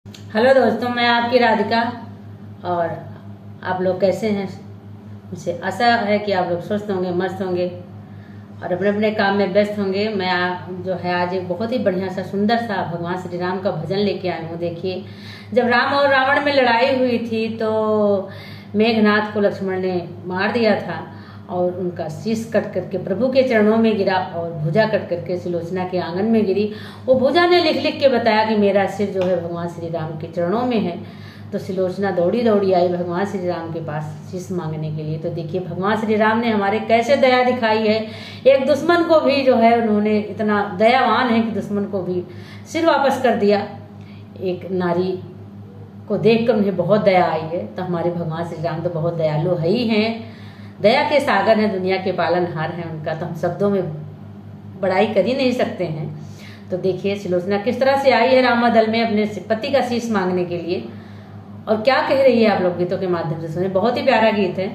Hello दोस्तों, मैं आपकी राधिका। और आप लोग कैसे हैं? मुझे आशा है कि आप लोग स्वस्थ होंगे, मस्त होंगे और अपने अपने काम में व्यस्त होंगे। मैं जो है आज एक बहुत ही बढ़िया सा सुंदर सा भगवान श्री राम का भजन लेके आई हूँ। देखिए, जब राम और रावण में लड़ाई हुई थी तो मेघनाथ को लक्ष्मण ने मार दिया था और उनका शीश कट करके प्रभु के चरणों में गिरा और भुजा कट करके सुलोचना के आंगन में गिरी। वो भुजा ने लिख लिख के बताया कि मेरा सिर जो है भगवान श्री राम के चरणों में है। तो सुलोचना दौड़ी दौड़ी आई भगवान श्री राम के पास शीश मांगने के लिए। तो देखिए, भगवान श्री राम ने हमारे कैसे दया दिखाई है। एक दुश्मन को भी जो है उन्होंने इतना दयावान है कि दुश्मन को भी सिर वापस कर दिया। एक नारी को देखकर उन्हें बहुत दया आई है। तो हमारे भगवान श्री राम तो बहुत दयालु है ही हैं, दया के सागर हैं, दुनिया के पालनहार हैं। उनका तो हम शब्दों में बड़ाई कर ही नहीं सकते हैं। तो देखिए, सुलोचना किस तरह से आई है रामादल में अपने पति का शीश मांगने के लिए और क्या कह रही है, आप लोग गीतों के माध्यम से सुने। बहुत ही प्यारा गीत है।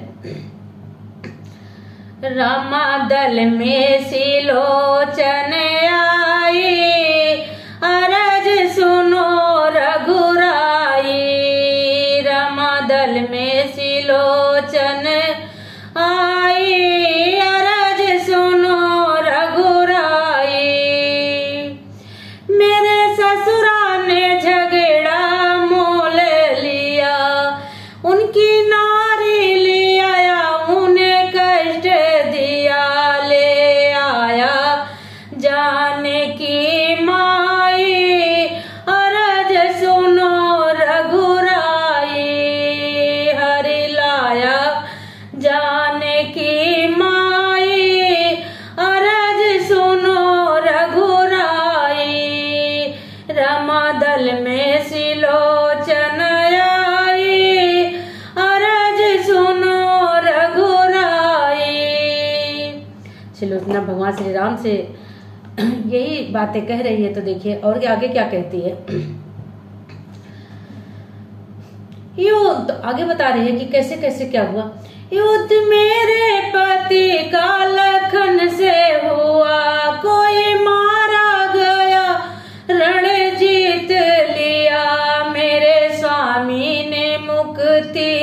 रामादल में सिलोचन आई, अरज सुनो रघुराई। रामादल में सिलोचन आई, अरज सुनो रघुराई। मेरे ससुरा ने झगड़ा मोल लिया, उनकी नारी ले आया, उन्हें कष्ट दिया। ले आया जाने की माई, अरज सुनो रघुराई। हरि लाया जाने की माई, अरज सुनो रघुराई। रामादल में सिलोचन आई, अरज सुनो रघुराई। सुलोचना भगवान श्री राम से यही बातें कह रही है। तो देखिए और आगे क्या कहती है। युद्ध आगे बता रही है कि कैसे कैसे क्या हुआ। युद्ध मेरे पति का लखन से हुआ, कोई मारा गया रण जीत लिया। मेरे स्वामी ने मुक्ति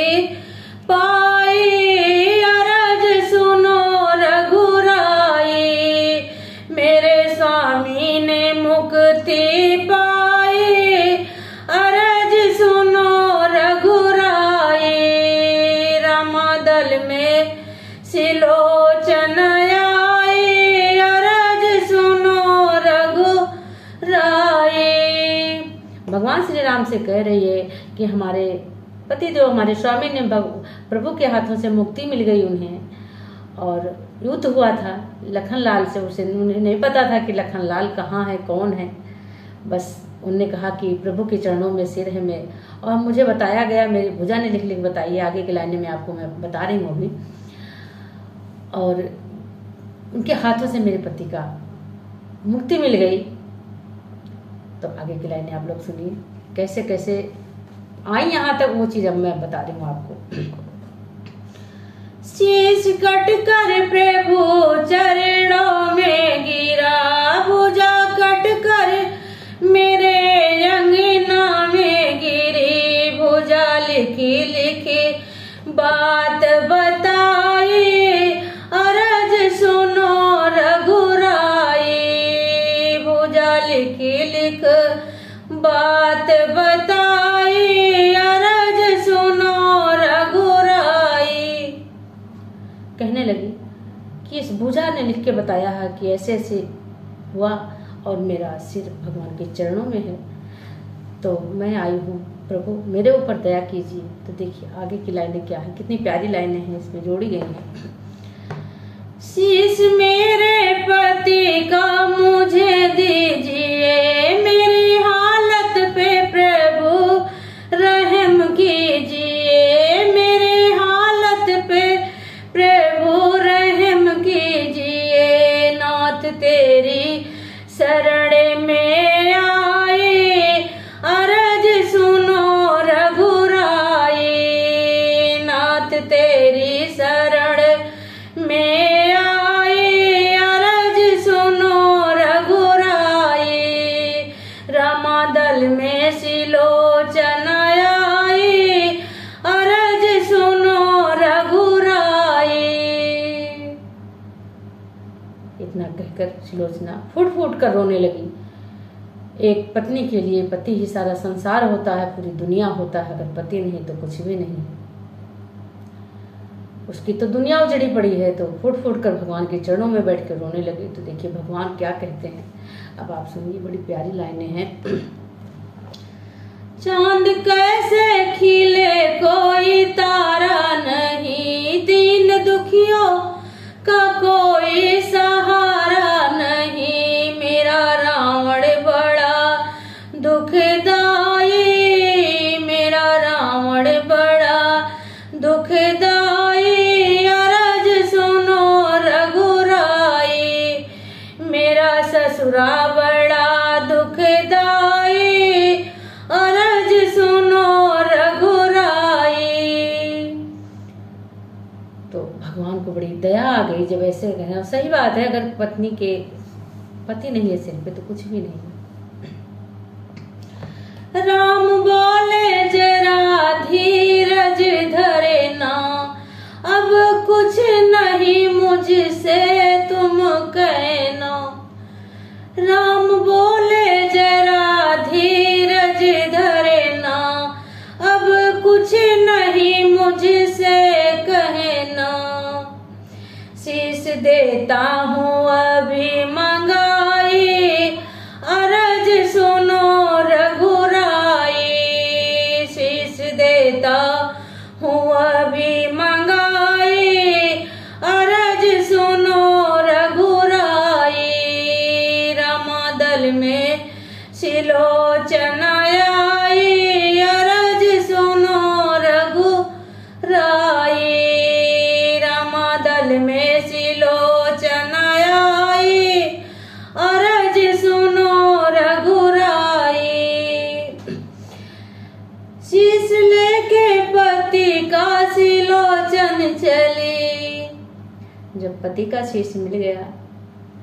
पाई, अरज सुनो रघुराई। मेरे स्वामी ने मुक्ति पाई, अरज सुनो रघुराई। रामादल में सिलोचन आई, अरज सुनो रघुराई। भगवान श्री राम से कह रही है कि हमारे पति जो हमारे स्वामी ने प्रभु के हाथों से मुक्ति मिल गई उन्हें। और युद्ध हुआ था लखनलाल से। उसे उन्हें नहीं पता था कि लखनलाल कहाँ है, कौन है। बस उनने कहा कि प्रभु के चरणों में सिर है मैं, और मुझे बताया गया, मेरी भुजा ने लिख लिख बताई है। आगे की लाइनें में आपको मैं बता रही हूँ अभी। और उनके हाथों से मेरे पति का मुक्ति मिल गई। तो आगे की लाइनें आप लोग सुनिए कैसे कैसे आई यहाँ तक, वो चीज अब मैं बता रही हूँ आपको। शीश कट कर प्रभु चरणों में गिरा, भुजा कट कर मेरे अंगना में गिरी। भुजा लिखी लिखी बात बताई, अरज सुनो रघुराई। भुजा लिखी लिख बात बताई, अरज सुनो रघुराई। कहने लगी कि इस भुजा ने लिख के बताया है कि ऐसे ऐसे हुआ और मेरा सिर भगवान के चरणों में है। तो मैं आई हूँ, प्रभु मेरे ऊपर दया कीजिए। तो देखिए आगे की लाइनें क्या है, कितनी प्यारी लाइनें हैं इसमें जोड़ी गई हैं। शीश मेरे पति का मुझे दीजिए, मेरी हालत पे प्रभु रहम कीजिए। मेरी हालत पे प्रभु रहम कीजिए। नाथ तेरी शरण में आए, अरज सुनो रघुराई। नाथ तेरी शरण में आए, अरज सुनो रघुराई। देखकर सुलोचना फूट फूट कर रोने लगी। एक पत्नी के लिए पति ही सारा संसार होता है, पूरी दुनिया होता है। अगर पति नहीं तो कुछ भी नहीं। उसकी तो दुनिया उजड़ी पड़ी है, तो फूट फूट कर भगवान के चरणों में बैठ कर रोने लगी। तो देखिए भगवान क्या कहते हैं, अब आप सुनिए, बड़ी प्यारी लाइनें हैं। चांद कैसे खिले कोई तारा नहीं, दीन दुखियों का कोई सहारा नहीं। मेरा रावण बड़ा दुखदाई, मेरा रावण बड़ा दुखदाई, अरज सुनो रघुराई। मेरा ससुरा बड़ा दुखदाई, अरज सुनो रघुराई। तो भगवान को बड़ी दया आ गई जब ऐसे कहना। सही बात है, अगर पत्नी के पति नहीं है सिर पे तो कुछ भी नहीं। राम बोले जरा धीरज धरे ना, अब कुछ नहीं मुझसे तुम कहना। राम बोले जरा धीरज धरे ना, अब कुछ नहीं मुझसे कहना। शीश देता हूँ अभी मंगाई, अरज सुनो रघुराई। शीश देता हूँ अभी मंगाई, अरज सुनो रघुराई। रामादल में सिलोचन आई, अरज सुनो रघुराई। रामादल में सिलोचन आई, अरज सुनो रघुराई। शीश लेके पति का सिलोचन चली। जब पति का शीश मिल गया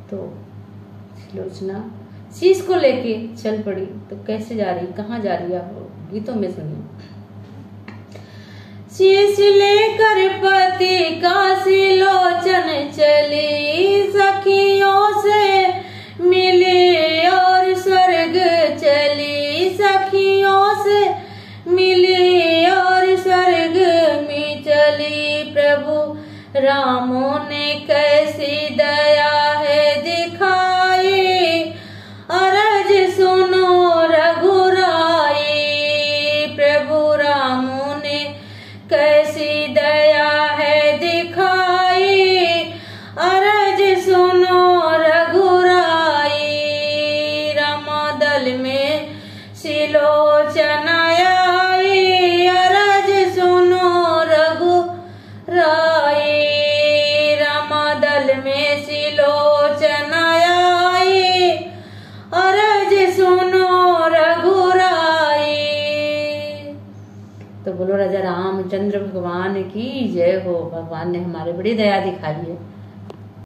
तो सिलोचना शीश को लेके चल पड़ी। तो कैसे जा रही, कहाँ जा रही है, आप गीतों में सुनिए। शीश लेकर पति का सिलोचन चली, सखियों से मिली और स्वर्ग चली। सखियों से मिली और स्वर्ग में चली। प्रभु रामों ने कैसी दया है दिखाई, अरज सुनो रघुराई। प्रभु रामों ने कैसी दया है दिखाई, अरज सुनो रघुराई। रामादल में सिलोचन आई, अरज सुनो रघुराई। रामादल में सिलोचन आई, अरज सुनो रघुराई। तो बोलो राजा रामचंद्र भगवान की जय हो। भगवान ने हमारे बड़ी दया दिखाई है।